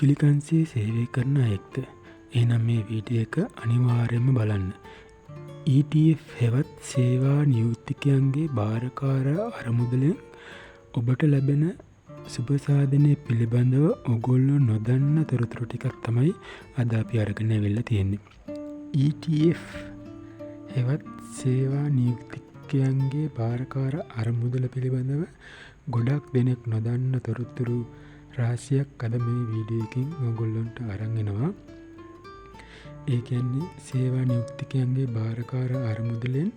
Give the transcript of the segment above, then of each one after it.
පුද්ගලිකන්සේ සේවය කරන අයෙක්ද. එනම් මේ වීඩියෝ එක අනිවාර්යයෙන්ම බලන්න. ETF හෙවත් සේවා නියුක්තිකයන්ගේ භාරකාර අරමුදලෙන් ඔබට ලැබෙන සුබසාධනය පිළිබඳව ඔගොල්ලෝ නොදන්න තොරතුරු ටිකක් තමයි අද අපි අරගෙන ඇවිල්ලා තියෙන්නේ. ETF හෙවත් සේවා නියුක්තිකයන්ගේ භාරකාර අරමුදල පිළිබඳව ගොඩක් දෙනෙක් නොදන්න තොරතුරු රාශියක් අද මේ වීඩියෝ එකකින් ඔයගොල්ලන්ට අරන් එනවා. ඒ කියන්නේ සේවා නියුක්තිකයන්ගේ භාරකාර අරමුදලෙන්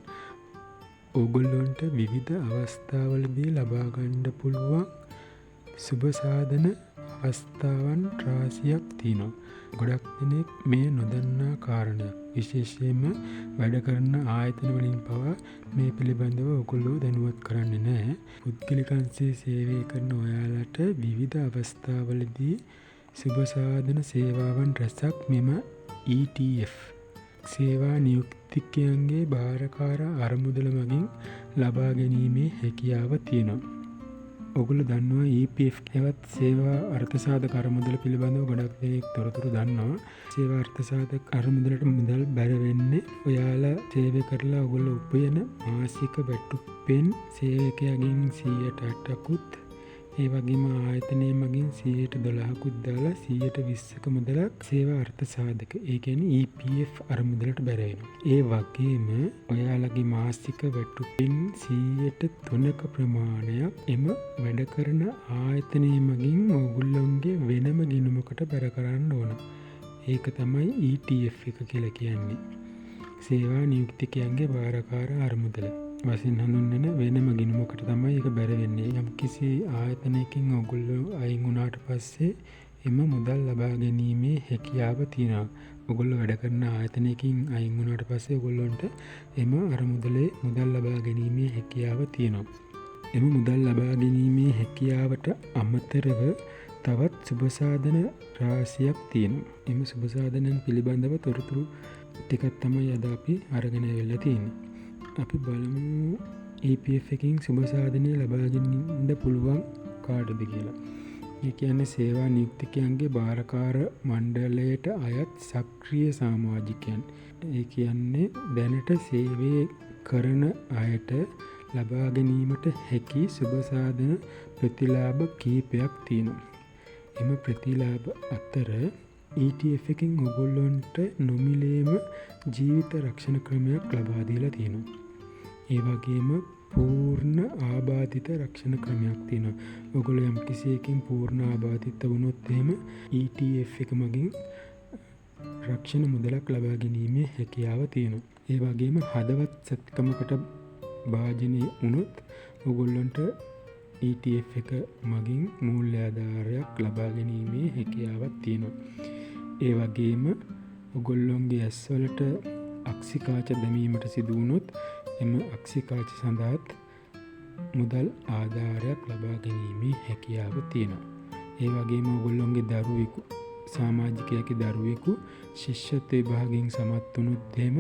ඔයගොල්ලන්ට විවිධ අවස්ථාවලදී ලබා ගන්න පුළුවන් සුබ සාධන අවස්ථාවන් රාශියක් තියෙනවා. ගොඩක් දෙනෙක් මේ නොදන්නා කාරණයක්. විශේෂයෙන්ම වැඩ කරන ආයතන වලින් පවා මේ පිළිබඳව ඔයගොල්ලෝ දැනුවත් කරන්නේ නැහැ. පුද්ගලිකන්සේ සේවය කරන ඔයාලට විවිධ අවස්ථාවලදී සුබ සාධන සේවාවන් රැසක් මෙම ETF සේවා නියුක්තිකයන්ගේ භාරකාර අරමුදල මගින් ලබා ගැනීමේ හැකියාව තියෙනවා. ඔගොල්ලෝ දන්නවා EPF හෙවත් සේවා අර්ථසාධක අරමුදල පිළිබඳව ගොඩක් දෙනෙක් තොරතුරු දන්නවා. සේවා අර්ථසාධක අරමුදලට මුදල් බැර වෙන්නේ ඔයාලා සේවය කරලා ඔයගොල්ලෝ උපයන මාසික වැටුපෙන් සේවකයාගෙන් 108කුත් ඒ වගේම ආයතනය මගින් 12%කුත් දාලා 120ක මුදලක් සේවා අර්ථසාධක ඒ කියන්නේ EPF අරමුදලට බැර වෙනවා. ඒ වගේම ඔයාලගේ මාසික වැටුපෙන් 3%ක ප්‍රමාණයක් එම වැඩ කරන ආයතනය මගින් ඔයගොල්ලන්ගේ වෙනම ගිණුමකට බැර කරන්න ඕන. ඒක තමයි ETF එක කියලා කියන්නේ. සේවා නියුක්තිකයන්ගේ භාරකාර අරමුදල වශයෙන් හඳුන්වන වෙනම ගිණුමකට තමයි ඒක බැර වෙන්නේ. යම්කිසි ආයතනයකින් ඔයගොල්ලෝ අයින් වුණාට පස්සේ එම මුදල් ලබා ගැනීමේ හැකියාව තියෙනවා. ඔයගොල්ලෝ වැඩ කරන ආයතනයකින් අයින් වුණාට පස්සේ ඔයගොල්ලන්ට එම අරමුදලේ මුදල් ලබා ගැනීමේ හැකියාව තියෙනවා. එම මුදල් ලබා ගැනීමේ හැකියාවට අමතරව තවත් සුබසාධන රාශියක් තියෙනවා. එම සුබසාධනයන් පිළිබඳව තොරතුරු ටිකක් තමයි අද අපි අරගෙන ඇවිල්ලා තියෙන්නේ. අපි බලමු EPF එකකින් සුබසාධනය ලබා ගන්න පුළුවන් කාටද කියලා. ඒ කියන්නේ සේවා නියුක්තිකයන්ගේ භාරකාර මණ්ඩලයට අයත් සක්‍රීය සමාජිකයන්. ඒ කියන්නේ දැනට සේවය කරන අයට ලබා ගැනීමට හැකි සුබසාධන ප්‍රතිලාභ කීපයක් තියෙනවා. එම ප්‍රතිලාභ අතර ETF එකකින් ඔයගොල්ලන්ට නොමිලේම ජීවිත රක්ෂණ ක්‍රමයක් ලබා දීලා තියෙනවා. ඒ වගේම පූර්ණ ආබාධිත රක්ෂණ ක්‍රමයක් තියෙනවා. ඔයගොල්ලෝ යම් කිසියකින් පූර්ණ ආබාධිත වුණොත් එහෙම ETF එක මගින් රක්ෂණ මුදලක් ලබා ගැනීමේ හැකියාව තියෙනවා. ඒ වගේම හදවත් සත්කමකට භාජනය වුණොත් ඔයගොල්ලන්ට ETF එක මගින් මූල්‍ය ආධාරයක් ලබා ගැනීමේ හැකියාවක් තියෙනවා. ඒ වගේම ඔයගොල්ලොන්ගේ ඇස්වලට අක්සිකාච දැමීමට සිදු වුණොත් එම අක්සිකාච සඳහාත් මුදල් ආධාරයක් ලබා ගැනීමේ හැකියාව තියෙනවා. ඒ වගේම ඔයගොල්ලොන්ගේ දරුවෙකු සමාජිකයෙකුගේ දරුවෙකු ශිෂ්‍යත්ව විභාගයෙන් සමත් වුණොත් එහෙම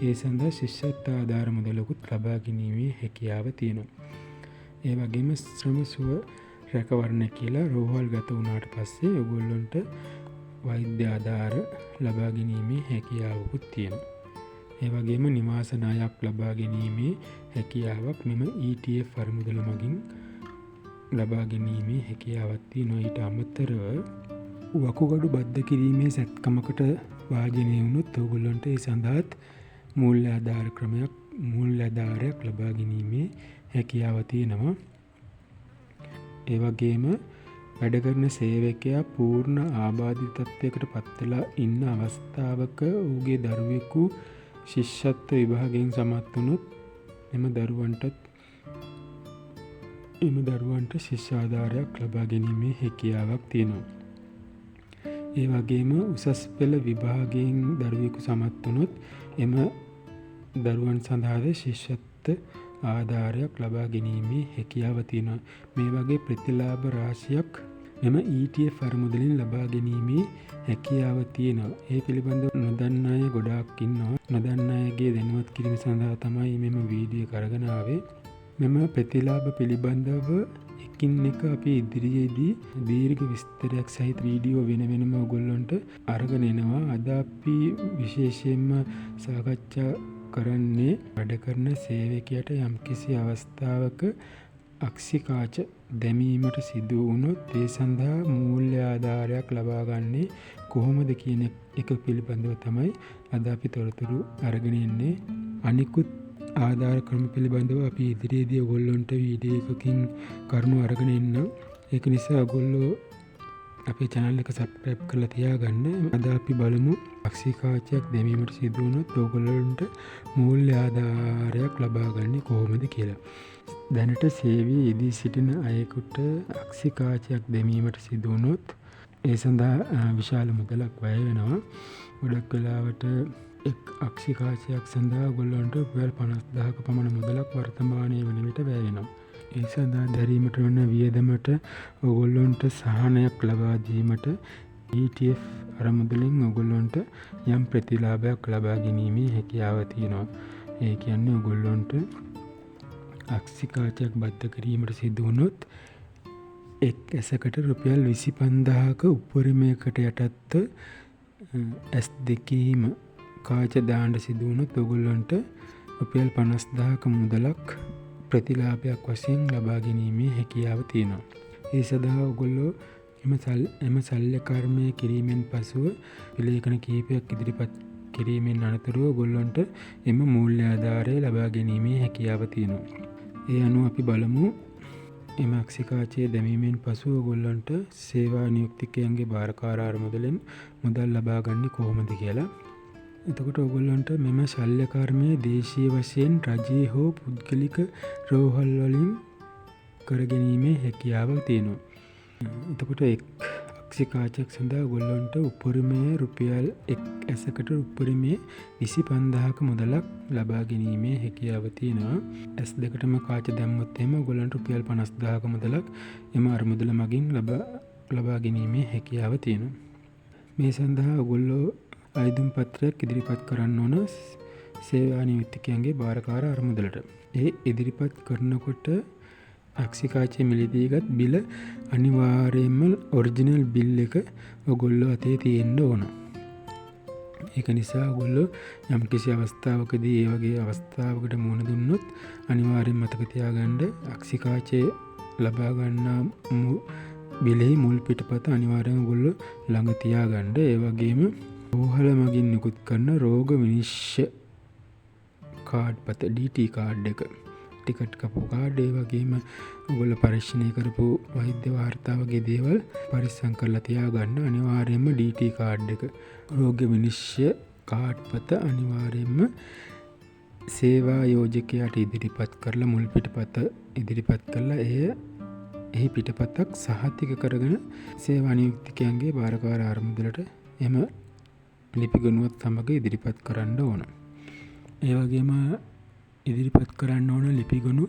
ඒ සඳහා ශිෂ්‍යත්ව ආධාර මුදලකුත් ලබා ගැනීමේ හැකියාව තියෙනවා. ඒ වගේම ශ්‍රම සුව රැකවරණ කියලා රෝහල් ගත වුණාට පස්සේ ඔයගොල්ලන්ට වෛද්‍ය ආධාර ලබා ගැනීමේ හැකියාවකුත් තියෙනවා. ඒ වගේම නිවාස ණයක් ලබා ගැනීමේ හැකියාවක් මෙම ETF අරමුදල මගින් ලබා ගැනීමේ හැකියාවක් තියෙනවා. ඊට අමතරව වකුගඩු බද්ධ කිරීමේ සැත්කමකට වාජනය වුණොත් ඔයගොල්ලන්ට ඒ සඳහාත් මූල්‍ය ආධාරයක් ලබා ගැනීමේ හැකියාව තියෙනවා. ඒ වගේම වැඩ කරන සේවකයා පූර්ණ ආබාධිතත්වයකට පත්වෙලා ඉන්න අවස්ථාවක ඔහුගේ දරුවෙකු ශිෂ්‍යත්ව විභාගයෙන් සමත් වුණොත් එම දරුවන්ට ශිෂ්‍ය ආධාරයක් ලබා ගැනීමේ හැකියාවක් තියෙනවා. ඒ වගේම උසස් පෙළ විභාගයෙන් දරුවෙකු සමත් වුණොත් එම දරුවන් සඳහාද ශිෂ්‍යත්ව ආධාරයක් ලබා ගැනීමේ හැකියාව තියෙනවා. මේ වගේ ප්‍රතිලාභ රාශියක් මෙම ETF අරමුදලින් ලබා ගැනීමේ හැකියාව තියෙනවා. ඒ පිළිබඳව නොදන්න අය ගොඩාක් ඉන්නවා. නොදන්න අයගේ දැනුවත් කිරීම සඳහා තමයි මෙම වීඩියෝ කරගෙන ආවේ. මෙම ප්‍රතිලාභ පිළිබඳව මේකින් එක අපි ඉදිරියේදී දීර්ඝ විස්තරයක් සහිත වීඩියෝ වෙන වෙනම ඔයගොල්ලන්ට අරගෙන එනවා. අද අපි විශේෂයෙන්ම සාකච්ඡා කරන්නේ වැඩ කරන සේවකයාට යම්කිසි අවස්ථාවක අක්ෂිකාච දැමීමට සිදු වුණොත් ඒ සඳහා මූල්‍ය ආධාරයක් ලබා ගන්නේ කොහොමද කියන එක පිළිබඳව තමයි අද අපි තොරතුරු අරගෙන ඉන්නේ. අනිකුත් ආධාර ක්‍රම පිළිබඳව අපි ඉදිරියේදී ඔයගොල්ලන්ට වීඩියෝ එකකින් කරුණු අරගෙන ඉන්නම්. ඒක නිසා ඔයගොල්ලෝ අපේ channel එක subscribe කරලා තියාගන්න. අද අපි බලමු අක්ෂිකාචයක් දැමීමට සිදු වුණොත් ඔයගොල්ලන්ට මූල්‍ය ආධාරයක් ලබා ගන්නේ කොහොමද කියලා. දැනට සේවයේ යෙදී සිටින අයෙකුට අක්ෂිකාචයක් දැමීමට සිදු වුණොත් ඒ සඳහා විශාල මුදලක් වැය වෙනවා. ගොඩක් වෙලාවට එක් අක්ෂිකාචයක් සඳහා ඔයගොල්ලන්ට රුපියල් 50000ක පමණ මුදලක් වර්තමානයේ වන විට වැය වෙනවා. ඒ සඳහා දැරීමට වන වියදමට ඔයගොල්ලන්ට සහනයක් ලබා දීමට ETF අරමුදලින් ඔයගොල්ලන්ට යම් ප්‍රතිලාභයක් ලබා ගැනීමේ හැකියාව තියෙනවා. ඒ කියන්නේ ඔයගොල්ලන්ට අක්ෂිකාචයක් බද්ධ කිරීමට සිදු වුණොත් එක් ඇසකට රුපියල් 25000ක උපරිමයකට යටත්ව ඇස් දෙකේම කාච දාන්න සිදු වුණොත් ඔයගොල්ලන්ට රුපියල් 50000ක මුදලක් ප්‍රතිලාභයක් වශයෙන් ලබා ගැනීමේ හැකියාව තියෙනවා. ඒ සඳහා ඔයගොල්ලෝ එම සල්්‍ය කර්මය කිරීමෙන් පසුව පිළිකන කීපයක් ඉදිරිපත් කිරීමෙන් අනතුරුව ඔයගොල්ලන්ට එම මූල්‍ය ආධාරය ලබා ගැනීමේ හැකියාව තියෙනවා. ඒ අනුව අපි බලමු එම අක්ෂිකාචය දැමීමෙන් පසුව ඔයගොල්ලන්ට සේවා නියුක්තිකයන්ගේ භාරකාර අරමුදලෙන් මුදල් ලබා ගන්නේ කොහොමද කියලා. එතකොට ඔයගොල්ලන්ට මෙම ශල්‍ය කර්මය දේශීය වශයෙන් රජයේ හෝ පුද්ගලික රෝහල් වලින් කරගැනීමේ හැකියාව තියෙනවා. එතකොට එක් අක්ෂිකාචයක් සඳහා ඔයගොල්ලන්ට උපරිමය රුපියල් එක් ඇසකට උපරිමය 25000ක මුදලක් ලබා ගැනීමේ හැකියාව තියෙනවා. ඇස් දෙකටම කාච දැම්මොත් එහෙම ඔයගොල්ලන්ට රුපියල් 50000ක මුදලක් එම අරමුදල මගින් ලබා ගැනීමේ හැකියාව තියෙනවා. මේ සඳහා ඔයගොල්ලෝ අයදුම් පත්‍රයක් ඉදිරිපත් කරන්න ඕන සේවා නියුක්තිකයන්ගේ භාරකාර අරමුදලට. ඒ ඉදිරිපත් කරනකොට අක්ෂිකාචය මිලදීගත් බිල අනිවාර්යයෙන්ම ඔරිජිනල් බිල් එක ඔයගොල්ලෝ අතේ තියෙන්න ඕන. ඒක නිසා ඔයගොල්ලෝ යම්කිසි අවස්ථාවකදී ඒ වගේ අවස්ථාවකට මුහුණ දුන්නොත් අනිවාර්යෙන් මතක තියාගන්න අක්ෂිකාචය ලබා ගන්නා බිලෙහි මුල් පිටපත අනිවාර්යෙන් ඔයගොල්ලෝ ළඟ තියාගන්න. ඒ වගේම රෝහල මගින් නිකුත් කරන රෝග විනිශ්චය කාඩ් පත DT කාඩ් එක, ටිකට් කපු කාඩ්, ඒ වගේම ඔයගොල්ලෝ පරීක්ෂණය කරපු වෛද්‍ය වාර්තා වගේ දේවල් පරිස්සම් කරලා තියාගන්න. අනිවාර්යයෙන්ම DT කාඩ් එක, රෝග විනිශ්චය කාඩ් පත අනිවාර්යයෙන්ම සේවා යෝජකයාට ඉදිරිපත් කරලා මුල් පිටපත ඉදිරිපත් කරලා එහි පිටපතක් සහතික කරගෙන සේවා නියුක්තිකයන්ගේ භාරකාර අරමුදලට එම ලිපිගොනුවත් සමග ඉදිරිපත් කරන්න ඕන. ඒ වගේම ඉදිරිපත් කරන්න ඕන ලිපිගොනු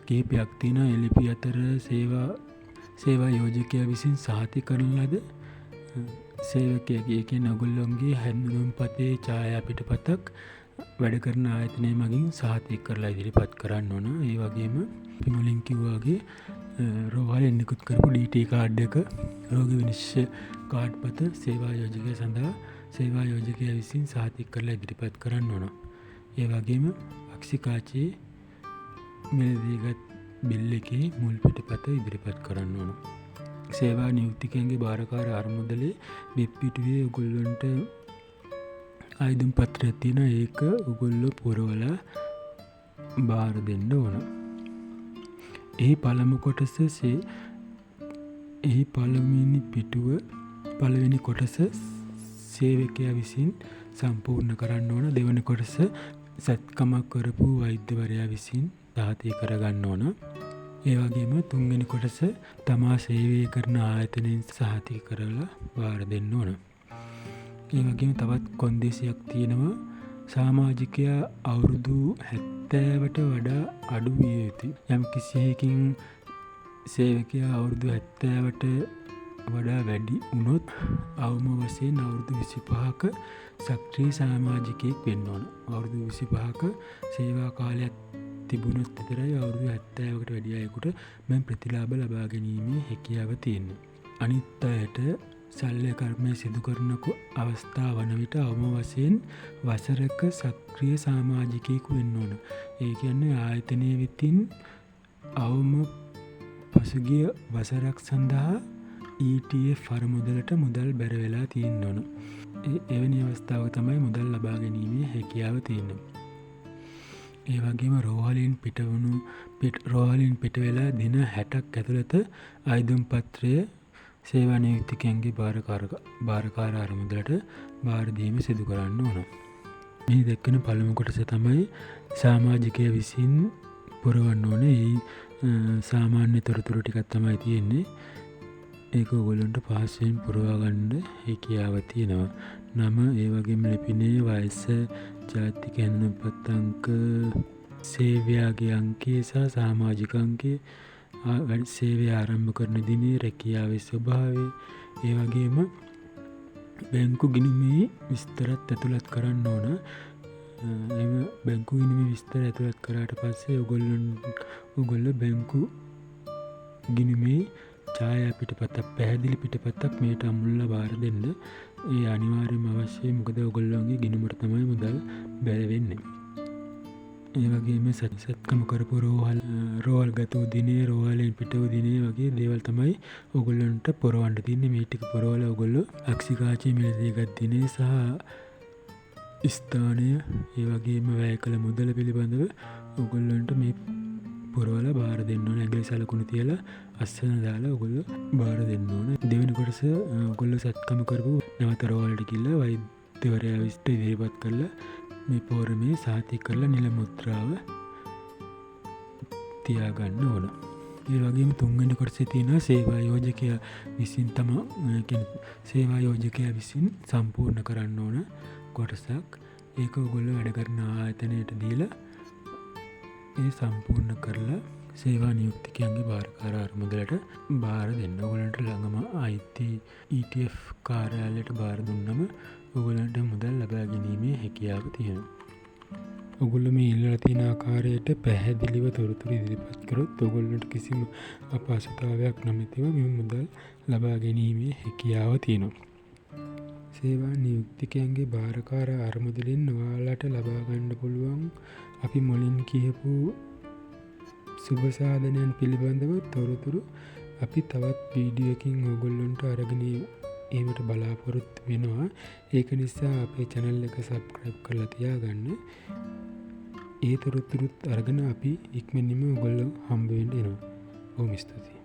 කීපයක් තියෙනවා. ඒ ලිපි අතර සේවා යෝජකයා විසින් සහතික කරන ලද සේවකයාගේ කියන්නේ ඔයගොල්ලෝගේ හැඳුනුම් පතේ ඡායා පිටපතක් වැඩ කරන ආයතනය මගින් සහතික කරලා ඉදිරිපත් කරන්න ඕන. ඒ වගේම පිමුලින් කිව්වාගේ රෝහලෙන් නිකුත් කරපු DT කාඩ් එක, රෝග විනිශ්චය කාඩ් පත සේවා යෝජකයා සඳහා සේවා යෝජකයා විසින් සහතික කරලා ඉදිරිපත් කරන්න ඕන. ඒ වගේම අක්ෂිකාචයේ මිලදීගත් බිල් එකේ මුල් පිටපත ඉදිරිපත් කරන්න ඕන. සේවා නියුක්තිකයන්ගේ භාරකාර අරමුදලේ වෙබ් පිටුවේ ඔයගොල්ලන්ට අයදුම් පත්‍රයක් තියෙනවා. ඒක ඔයගොල්ලෝ පුරවලා බාර දෙන්න ඕන. එහි පළමු කොටස එහි පළවෙනි කොටස සේවකයා විසින් සම්පූර්ණ කරන්න ඕන. දෙවන කොටස සත්කමක් කරපු වෛද්‍යවරයා විසින් සහතික කරගන්න ඕන. ඒ වගේම තුන්වෙනි කොටස තමා සේවය කරන ආයතනයෙන් සහතික කරලා බාර දෙන්න ඕන. ඒ වගේම තවත් කොන්දේසියක් තියෙනවා. සමාජිකයා අවුරුදු 70ට වඩා අඩු විය යුතුයි. යම් කිසියකින් සේවකයා අවුරුදු 70ට වඩා වැඩි වුණොත් අවම වශයෙන් අවුරුදු 25ක සක්‍රීය සමාජිකයෙක් වෙන්න ඕන. අවුරුදු 25ක සේවා කාලයක් තිබුණොත් විතරයි අවුරුදු 70කට වැඩි අයෙකුට මෙම ප්‍රතිලාභ ලබා ගැනීමේ හැකියාව තියෙන්නේ. අනිත් අයට ශල්‍ය කර්මය සිදු කරන අවස්ථාව වන විට අවම වශයෙන් වසරක සක්‍රිය සමාජිකයෙකු වෙන්න ඕන. ඒ කියන්නේ ආයතනය වෙතින් අවම පසුගිය වසරක් සඳහා ETF අරමුදලට මුදල් බැර වෙලා තියෙන්න ඕන. එවැනි අවස්ථාවක තමයි මුදල් ලබා ගැනීමේ හැකියාව තියෙන්නේ. ඒ වගේම රෝහලින් පිට වෙලා දින 60ක් ඇතුළත ආයුධම් පත්‍රය සේවා නියුක්තිකයන්ගේ භාරකාර අරමුදලට භාර දීම සිදු කරන්න ඕන. මේ දැක්වෙන පළමු කොටස තමයි සමාජිකයා විසින් පුරවන්න ඕන. ඒ සාමාන්‍ය තොරතුරු ටිකක් තමයි තියෙන්නේ. ඒක ඔයගොල්ලන්ට පහසුවෙන් පුරවා ගන්න හැකියාව තියෙනවා. නම, ඒ වගේම ලිපිනේ, වයස, ජාතික හැඳුනුම්පත් අංක, සේවයාගේ අංකය සහ සමාජික අංකය, සේවය ආරම්භ කරන දිනේ, රැකියාවේ ස්වභාවය, ඒ වගේම බැංකු ගිණුමේ විස්තරත් ඇතුළත් කරන්න ඕන. එම බැංකු ගිණුමේ විස්තර ඇතුළත් කරාට පස්සේ ඔයගොල්ලෝ බැංකු ගිණුමේ ඡායා පිටපතක්, පැහැදිලි පිටපතක් මේට අමුල්ලා බාර දෙන්න. ඒ අනිවාර්යයෙන්ම අවශ්‍යයි. මොකද ඔයගොල්ලෝගේ ගිණුමට තමයි මුදල් බැර වෙන්නේ. ඒ වගේම සත්කම කරපු රෝහල් ගත වූ දිනේ, රෝහලෙන් පිට වූ දිනේ වගේ දේවල් තමයි ඔයගොල්ලන්ට පුරවන්න තියෙන්නේ. මේ ටික පුරවලා ඔයගොල්ලෝ අක්ෂිකාචි මිලදීගත් දිනේ සහ ස්ථානය, ඒ වගේම වැය කළ මුදල පිළිබඳව ඔයගොල්ලන්ට මේ පුරවලා බාර දෙන්න ඕන. ඇඟිලි සලකුණු තියලා අස්සන දාලා ඔයගොල්ලෝ බාර දෙන්න ඕන. දෙවෙනි කොටස ඔයගොල්ලෝ සත්කම කරපු නැවත රෝහලට ගිහිල්ලා වෛද්‍යවරයා විසිට ඉදිරිපත් කරලා මේ පෝරමේ සාතික කරලා නිල මුද්‍රාව තියාගන්න ඕන. ඒ වගේම තුන්වෙනි කොටසේ තියෙනවා සේවා යෝජකයා විසින් සේවා යෝජකයා විසින් සම්පූර්ණ කරන්න ඕන කොටසක්. ඒක ඔයගොල්ලෝ වැඩ කරන ආයතනයට දීලා ඒ සම්පූර්ණ කරලා සේවා නියුක්තිකයන්ගේ භාරකාර අරමුදලට බාර දෙන්න. ඔයගොල්ලන්ට ළඟම අයිති ETF කාර්යාලයට බාර දුන්නම ඔයගොල්ලන්ට මුදල් ලබා ගැනීමේ හැකියාව තියෙනවා. ඔයගොල්ලෝ මේ ඉල්ලලා තියෙන ආකාරයට පැහැදිලිව තොරතුරු ඉදිරිපත් කරොත් ඔයගොල්ලන්ට කිසිම අපහසුතාවයක් නැමැතිව මේ මුදල් ලබා ගැනීමේ හැකියාව තියෙනවා. සේවා නියුක්තිකයන්ගේ භාරකාර අරමුදලින් ඔයාලට ලබා ගන්න පුළුවන් අපි මුලින් කියපු සුබ සාධනයන් පිළිබඳව තොරතුරු අපි තවත් වීඩියෝ එකකින් ඔයගොල්ලන්ට අරගෙන ඒවට බලාපොරොත්තු වෙනවා. ඒක නිසා අපේ channel එක subscribe කරලා තියාගන්න. ඒ තොරතුරුත් අරගෙන අපි ඉක්මනින්ම ඔයගොල්ලෝ හම්බ වෙන්න එනවා. බොහොම ස්තුතියි.